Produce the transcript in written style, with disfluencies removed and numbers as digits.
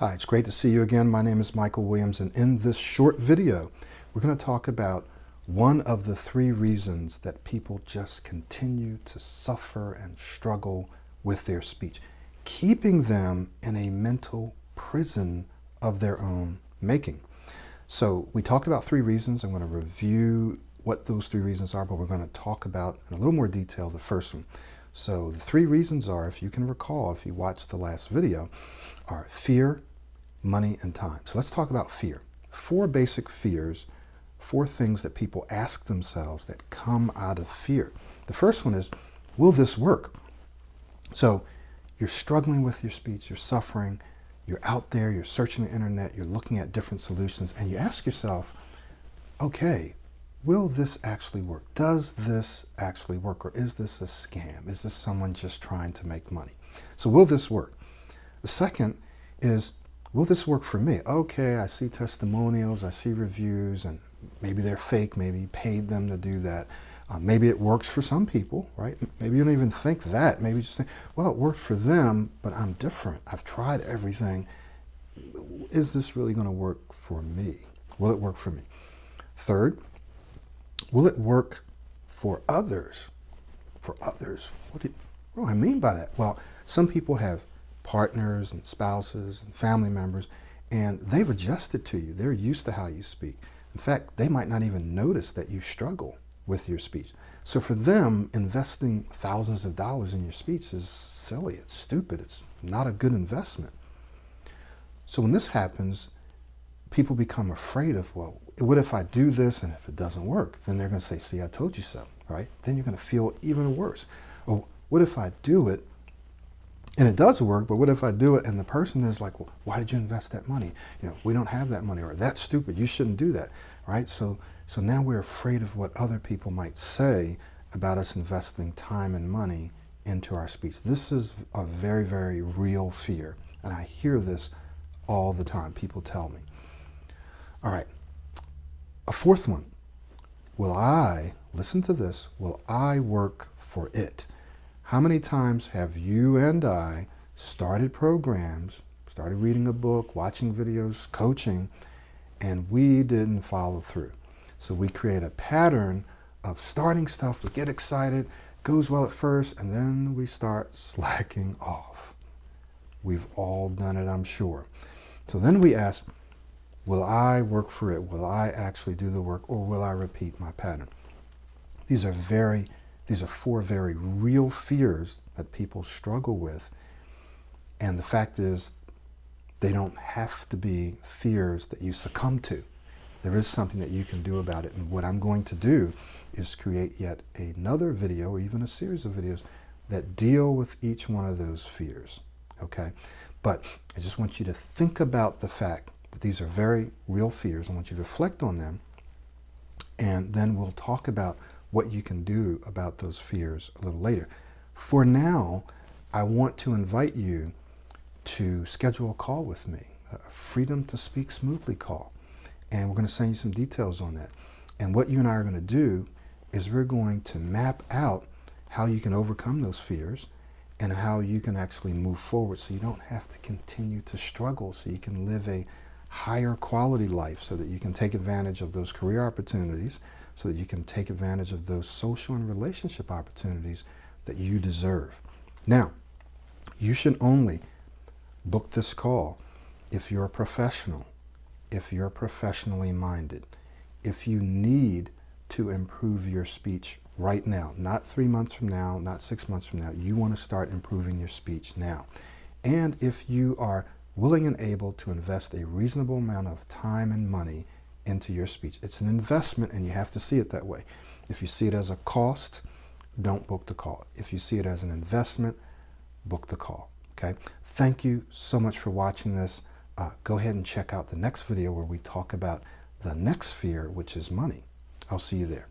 Hi, it's great to see you again. My name is Michael Williams, and in this short video, we're going to talk about one of the three reasons that people just continue to suffer and struggle with their speech, keeping them in a mental prison of their own making. So we talked about three reasons. I'm going to review what those three reasons are, but we're going to talk about in a little more detail the first one. So the three reasons are, if you can recall, if you watched the last video, are fear, money, and time. So let's talk about fear. Four basic fears, four things that people ask themselves that come out of fear. The first one is, will this work? So you're struggling with your speech, you're suffering, you're out there, you're searching the internet, you're looking at different solutions, and you ask yourself, okay, will this actually work? Does this actually work? Or is this a scam? Is this someone just trying to make money? So will this work? The second is, will this work for me? Okay, I see testimonials, I see reviews, and maybe they're fake, maybe you paid them to do that. Maybe it works for some people, right? Maybe you don't even think that. Maybe you just think, well, it worked for them, but I'm different. I've tried everything. Is this really going to work for me? Will it work for me? Third, will it work for others? For others? What do I mean by that? Well, some people have partners and spouses and family members, and they've adjusted to you. They're used to how you speak. In fact, they might not even notice that you struggle with your speech. So for them, investing thousands of dollars in your speech is silly, it's stupid, it's not a good investment. So when this happens, people become afraid of, well, what if I do this and if it doesn't work? Then they're going to say, see, I told you so, right? Then you're going to feel even worse. Or what if I do it and it does work, but what if I do it and the person is like, well, why did you invest that money? We don't have that money, or that's stupid, you shouldn't do that, right? So now we're afraid of what other people might say about us investing time and money into our speech. This is a very, very real fear, and I hear this all the time. People tell me. All right, a fourth one. Will I, listen to this, will I work for it? How many times have you and I started programs, started reading a book, watching videos, coaching, and we didn't follow through? So we create a pattern of starting stuff, we get excited, goes well at first, and then we start slacking off. We've all done it, I'm sure. So then we ask, will I work for it? Will I actually do the work, or will I repeat my pattern? These are four very real fears that people struggle with. And the fact is, they don't have to be fears that you succumb to. There is something that you can do about it. And what I'm going to do is create yet another video, or even a series of videos, that deal with each one of those fears, okay? But I just want you to think about the fact that these are very real fears. I want you to reflect on them, and then we'll talk about what you can do about those fears a little later. For now, I want to invite you to schedule a call with me, a Freedom to Speak Smoothly call. And we're going to send you some details on that. And what you and I are going to do is we're going to map out how you can overcome those fears and how you can actually move forward so you don't have to continue to struggle, so you can live a higher quality life, so that you can take advantage of those career opportunities, so that you can take advantage of those social and relationship opportunities that you deserve. Now, you should only book this call if you're a professional, if you're professionally minded, if you need to improve your speech right now, not 3 months from now, not 6 months from now. You want to start improving your speech now. And if you are willing and able to invest a reasonable amount of time and money into your speech. It's an investment, and you have to see it that way. If you see it as a cost, don't book the call. If you see it as an investment, book the call, okay? Thank you so much for watching this. Go ahead and check out the next video where we talk about the next fear, which is money. I'll see you there.